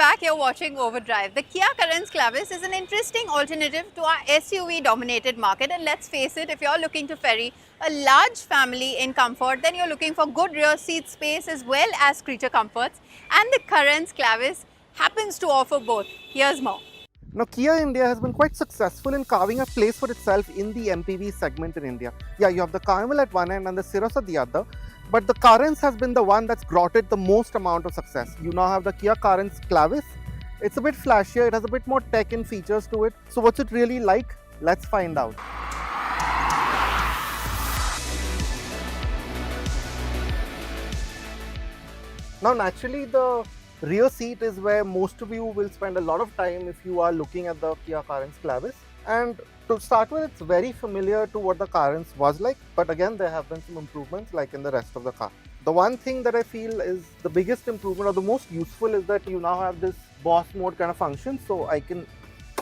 back, you're watching Overdrive. The Kia Carens Clavis is an interesting alternative to our SUV-dominated market, and let's face it, if you're looking to ferry a large family in comfort, then you're looking for good rear seat space as well as creature comforts, and the Carens Clavis happens to offer both. Here's more. Now, Kia India has been quite successful in carving a place for itself in the MPV segment in India. Yeah, you have the Carnival at one end and the Cirrus at the other, but the Carens has been the one that's brought it the most amount of success. You now have the Kia Carens Clavis. It's a bit flashier, it has a bit more tech and features to it. So what's it really like? Let's find out. Now, naturally, the rear seat is where most of you will spend a lot of time if you are looking at the Kia Carens Clavis. And to start with, it's very familiar to what the Carens was like, but again, there have been some improvements like in the rest of the car. The one thing that I feel is the biggest improvement or the most useful is that you now have this boss mode kind of function, so I can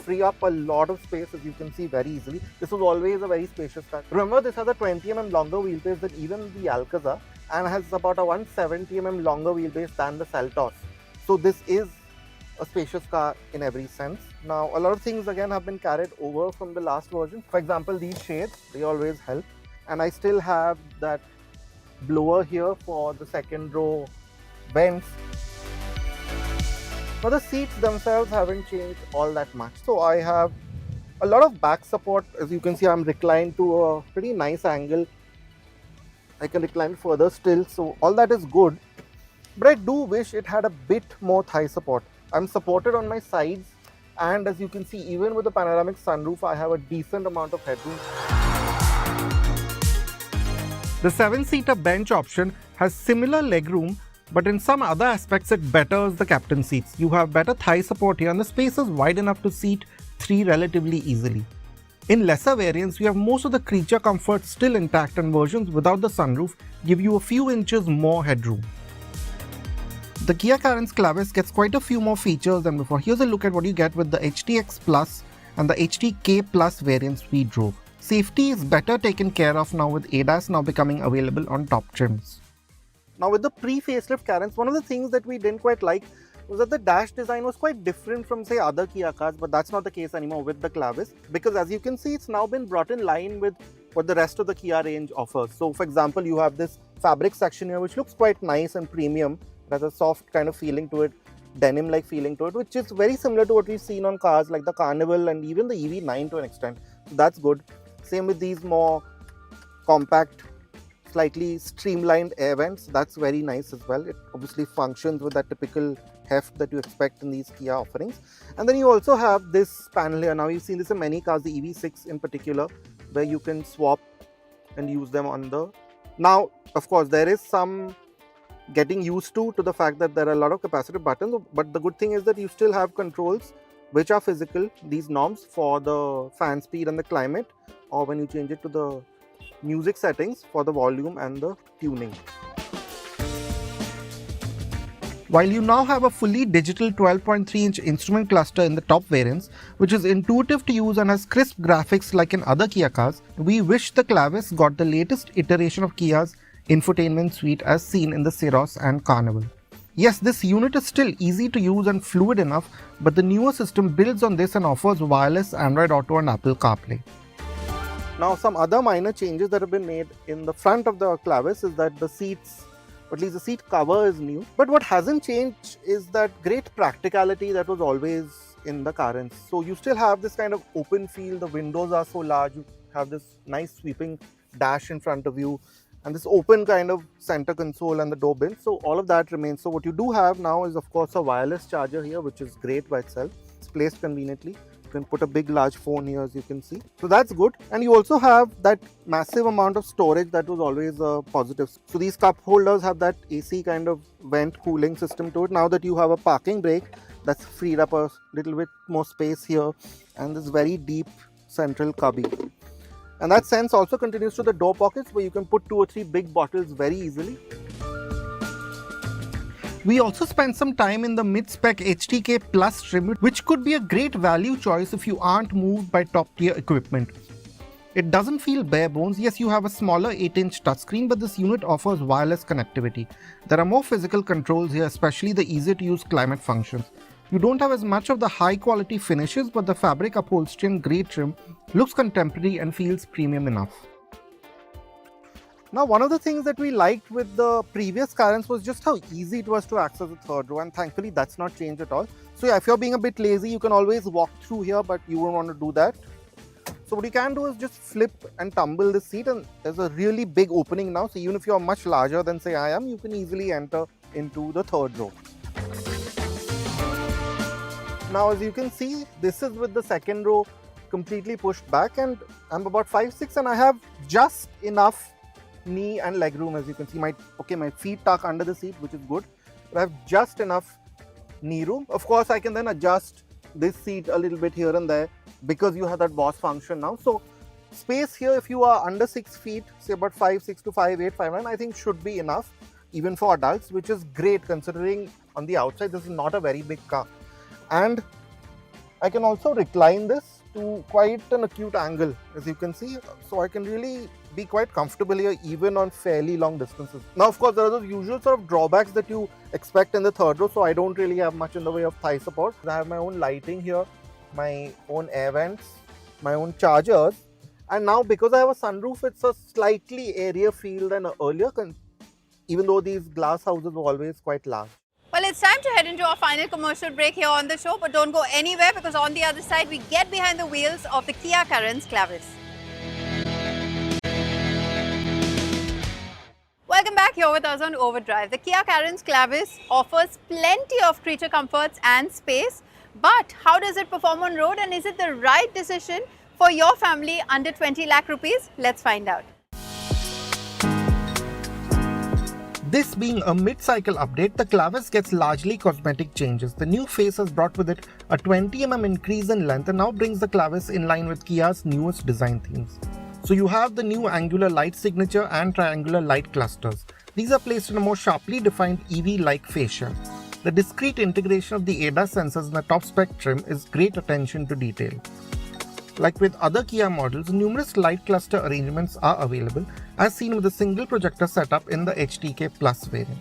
free up a lot of space, as you can see, very easily. This was always a very spacious car. Remember, this has a 20 mm longer wheelbase than even the Alcazar and has about a 170 mm longer wheelbase than the Seltos. So this is a spacious car in every sense. Now, a lot of things again have been carried over from the last version. For example, these shades, they always help. And I still have that blower here for the second row vents. Now, the seats themselves haven't changed all that much. So I have a lot of back support. As you can see, I'm reclined to a pretty nice angle. I can recline further still, so all that is good. But I do wish it had a bit more thigh support. I'm supported on my sides, and as you can see, even with the panoramic sunroof, I have a decent amount of headroom. The 7-seater bench option has similar legroom, but in some other aspects it betters the captain seats. You have better thigh support here and the space is wide enough to seat 3 relatively easily. In lesser variants, we have most of the creature comfort still intact, and versions without the sunroof give you a few inches more headroom. The Kia Carens Clavis gets quite a few more features than before. Here's a look at what you get with the HTX Plus and the HTK Plus variants we drove. Safety is better taken care of now with ADAS now becoming available on top trims. Now, with the pre-facelift Carens, one of the things that we didn't quite like was that the dash design was quite different from, say, other Kia cars, but that's not the case anymore with the Clavis, because as you can see, it's now been brought in line with what the rest of the Kia range offers. So, for example, you have this fabric section here, which looks quite nice and premium. It has a soft kind of feeling to it, denim-like feeling to it, which is very similar to what we've seen on cars like the Carnival and even the EV9 to an extent. So that's good. Same with these more compact, slightly streamlined air vents. That's very nice as well. It obviously functions with that typical heft that you expect in these Kia offerings. And then you also have this panel here. Now, you've seen this in many cars, the EV6 in particular, where you can swap and use them on the... Now, of course, there is some getting used to the fact that there are a lot of capacitive buttons, but the good thing is that you still have controls which are physical, these knobs for the fan speed and the climate, or when you change it to the music settings for the volume and the tuning. While you now have a fully digital 12.3-inch instrument cluster in the top variants, which is intuitive to use and has crisp graphics like in other Kia cars, we wish the Clavis got the latest iteration of Kia's infotainment suite as seen in the Cirrus and Carnival. Yes, this unit is still easy to use and fluid enough, but the newer system builds on this and offers wireless Android Auto and Apple CarPlay. Now, some other minor changes that have been made in the front of the Clavis is that the seats, or at least the seat cover, is new. But what hasn't changed is that great practicality that was always in the Carens. So you still have this kind of open feel, the windows are so large, you have this nice sweeping dash in front of you, and this open kind of center console and the door bin. So all of that remains. So what you do have now is, of course, a wireless charger here, which is great by itself. It's placed conveniently. You can put a big large phone here, as you can see. So that's good. And you also have that massive amount of storage that was always a positive. So these cup holders have that AC kind of vent cooling system to it. Now that you have a parking brake, that's freed up a little bit more space here, and this very deep central cubby. And that sense also continues to the door pockets, where you can put 2 or 3 big bottles very easily. We also spent some time in the mid-spec HTK Plus trim, which could be a great value choice if you aren't moved by top-tier equipment. It doesn't feel bare bones. Yes, you have a smaller 8-inch touchscreen, but this unit offers wireless connectivity. There are more physical controls here, especially the easier to use climate functions. You don't have as much of the high quality finishes, but the fabric upholstery and grey trim looks contemporary and feels premium enough. Now, one of the things that we liked with the previous Carens was just how easy it was to access the third row, and thankfully that's not changed at all. So yeah, if you're being a bit lazy, you can always walk through here, but you won't want to do that. So what you can do is just flip and tumble the seat, and there's a really big opening now. So even if you're much larger than say I am, you can easily enter into the third row. Now as you can see, this is with the second row completely pushed back, and I'm about 5'6" and I have just enough knee and leg room. As you can see, my feet tuck under the seat, which is good, but I have just enough knee room. Of course, I can then adjust this seat a little bit here and there because you have that boss function now. So space here, if you are under 6 feet, say about 5'6" to 5'8", 5'9", I think should be enough even for adults, which is great considering on the outside this is not a very big car. And I can also recline this to quite an acute angle, as you can see, so I can really be quite comfortable here even on fairly long distances. Now of course there are those usual sort of drawbacks that you expect in the third row, so I don't really have much in the way of thigh support. I have my own lighting here, my own air vents, my own chargers, and now because I have a sunroof, it's a slightly airier feel than earlier, even though these glass houses were always quite large. Well, it's time to head into our final commercial break here on the show, but don't go anywhere because on the other side we get behind the wheels of the Kia Carens Clavis. Welcome back here with us on Overdrive. The Kia Carens Clavis offers plenty of creature comforts and space, but how does it perform on road, and is it the right decision for your family under 20 lakh rupees? Let's find out. This being a mid-cycle update, the Clavis gets largely cosmetic changes. The new face has brought with it a 20mm increase in length and now brings the Clavis in line with Kia's newest design themes. So you have the new angular light signature and triangular light clusters. These are placed in a more sharply defined EV-like fascia. The discrete integration of the ADAS sensors in the top spec trim is great attention to detail. Like with other Kia models, numerous light cluster arrangements are available, as seen with a single projector setup in the HTK Plus variant.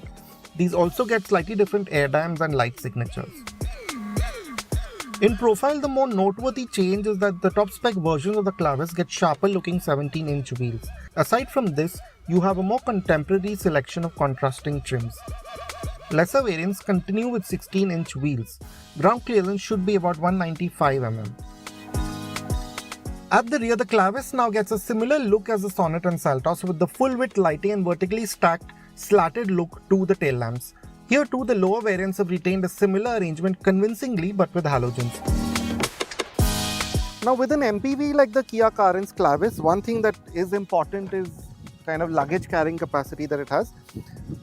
These also get slightly different air dams and light signatures. In profile, the more noteworthy change is that the top spec versions of the Clavis get sharper looking 17-inch wheels. Aside from this, you have a more contemporary selection of contrasting trims. Lesser variants continue with 16-inch wheels. Ground clearance should be about 195mm. At the rear, the Clavis now gets a similar look as the Sonet and Seltos, with the full-width lighting and vertically stacked, slatted look to the tail lamps. Here too, the lower variants have retained a similar arrangement convincingly, but with halogens. Now with an MPV like the Kia Carens Clavis, one thing that is important is kind of luggage carrying capacity that it has.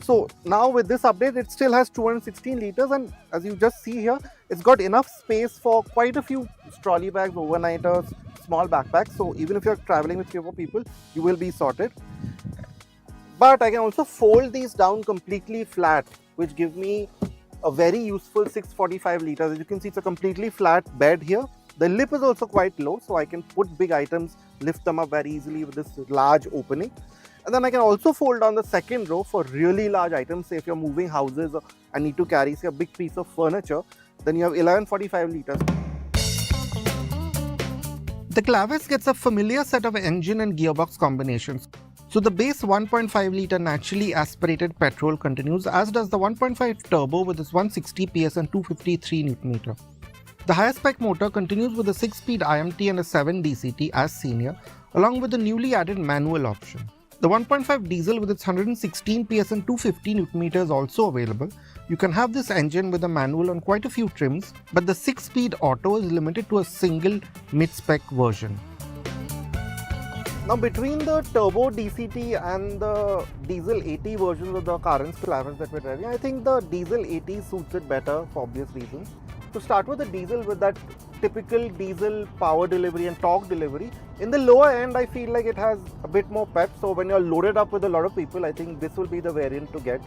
So now with this update, it still has 216 liters, and as you just see here, it's got enough space for quite a few trolley bags, overnighters, small backpacks. So even if you're traveling with 3 or 4 people, you will be sorted. But I can also fold these down completely flat, which gives me a very useful 645 liters. As you can see, it's a completely flat bed here. The lip is also quite low, so I can put big items, lift them up very easily with this large opening. And then I can also fold down the second row for really large items. Say if you're moving houses and need to carry, say, a big piece of furniture, then you have 1145 liters. The Clavis gets a familiar set of engine and gearbox combinations. So the base 1.5 litre naturally aspirated petrol continues, as does the 1.5 turbo with its 160 PS and 253 Nm. The higher spec motor continues with a 6-speed IMT and a 7 DCT as senior, along with the newly added manual option. The 1.5 diesel with its 116 PS and 250 Nm is also available. You can have this engine with a manual on quite a few trims, but the 6-speed auto is limited to a single mid-spec version. Now between the turbo DCT and the diesel AT versions of the Carens Clavis that we're driving, I think the diesel AT suits it better for obvious reasons. To start with the diesel, with that typical diesel power delivery and torque delivery, in the lower end I feel like it has a bit more pep, so when you're loaded up with a lot of people, I think this will be the variant to get,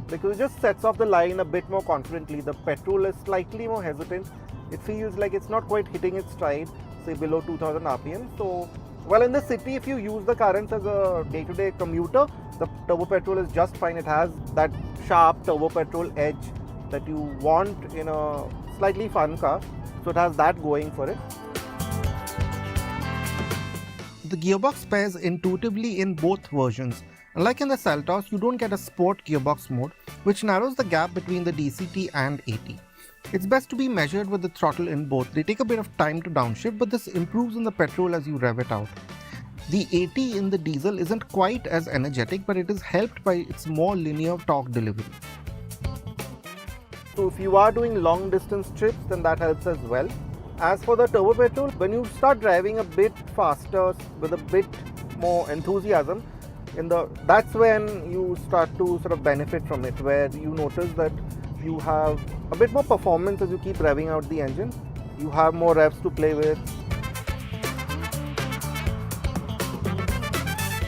because it just sets off the line a bit more confidently. The petrol is slightly more hesitant. It feels like it's not quite hitting its stride, say below 2000 RPM. So, well, in the city, if you use the Carens as a day-to-day commuter, the turbo petrol is just fine. It has that sharp turbo petrol edge that you want in a slightly fun car, so it has that going for it. The gearbox pairs intuitively in both versions. Unlike in the Seltos, you don't get a sport gearbox mode, which narrows the gap between the DCT and AT. It's best to be measured with the throttle in both. They take a bit of time to downshift, but this improves in the petrol as you rev it out. The AT in the diesel isn't quite as energetic, but it is helped by its more linear torque delivery. So if you are doing long distance trips, then that helps as well. As for the turbo petrol, when you start driving a bit faster with a bit more enthusiasm, that's when you start to sort of benefit from it, where you notice that you have a bit more performance as you keep revving out the engine. You have more revs to play with.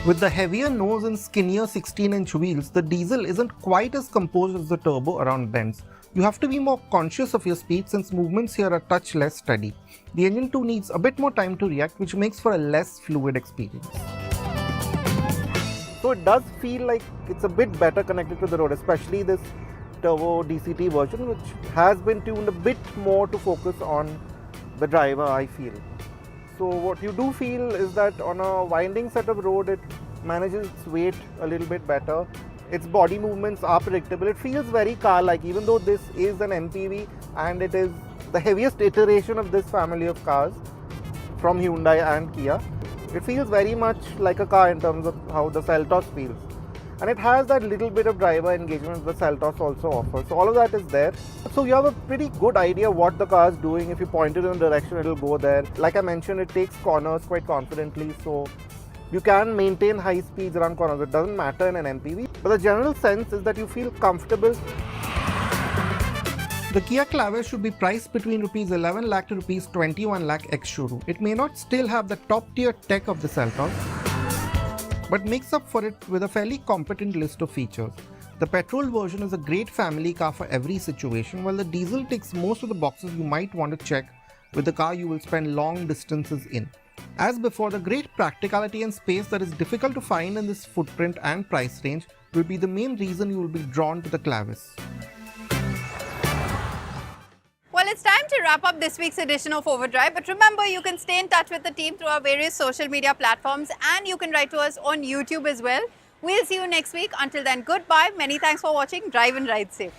With the heavier nose and skinnier 16-inch wheels, the diesel isn't quite as composed as the turbo around bends. You have to be more conscious of your speed since movements here are a touch less steady. The engine too needs a bit more time to react, which makes for a less fluid experience. So it does feel like it's a bit better connected to the road, especially this turbo DCT version, which has been tuned a bit more to focus on the driver, I feel. So what you do feel is that on a winding set of road, it manages its weight a little bit better. Its body movements are predictable. It feels very car-like, even though this is an MPV and it is the heaviest iteration of this family of cars from Hyundai and Kia. It feels very much like a car in terms of how the Seltos feels. And it has that little bit of driver engagement the Seltos also offers. So all of that is there. So you have a pretty good idea what the car is doing. If you point it in a direction, it will go there. Like I mentioned, it takes corners quite confidently. So you can maintain high speeds around corners. It doesn't matter in an MPV. But the general sense is that you feel comfortable. The Kia Clavis should be priced between Rs 11 lakh to Rs 21 lakh ex-showroom. It may not still have the top-tier tech of the Seltos, but makes up for it with a fairly competent list of features. The petrol version is a great family car for every situation, while the diesel ticks most of the boxes you might want to check with the car you will spend long distances in. As before, the great practicality and space that is difficult to find in this footprint and price range will be the main reason you will be drawn to the Clavis. Well, it's time to wrap up this week's edition of Overdrive. But remember, you can stay in touch with the team through our various social media platforms, and you can write to us on YouTube as well. We'll see you next week. Until then, goodbye. Many thanks for watching. Drive and ride safe.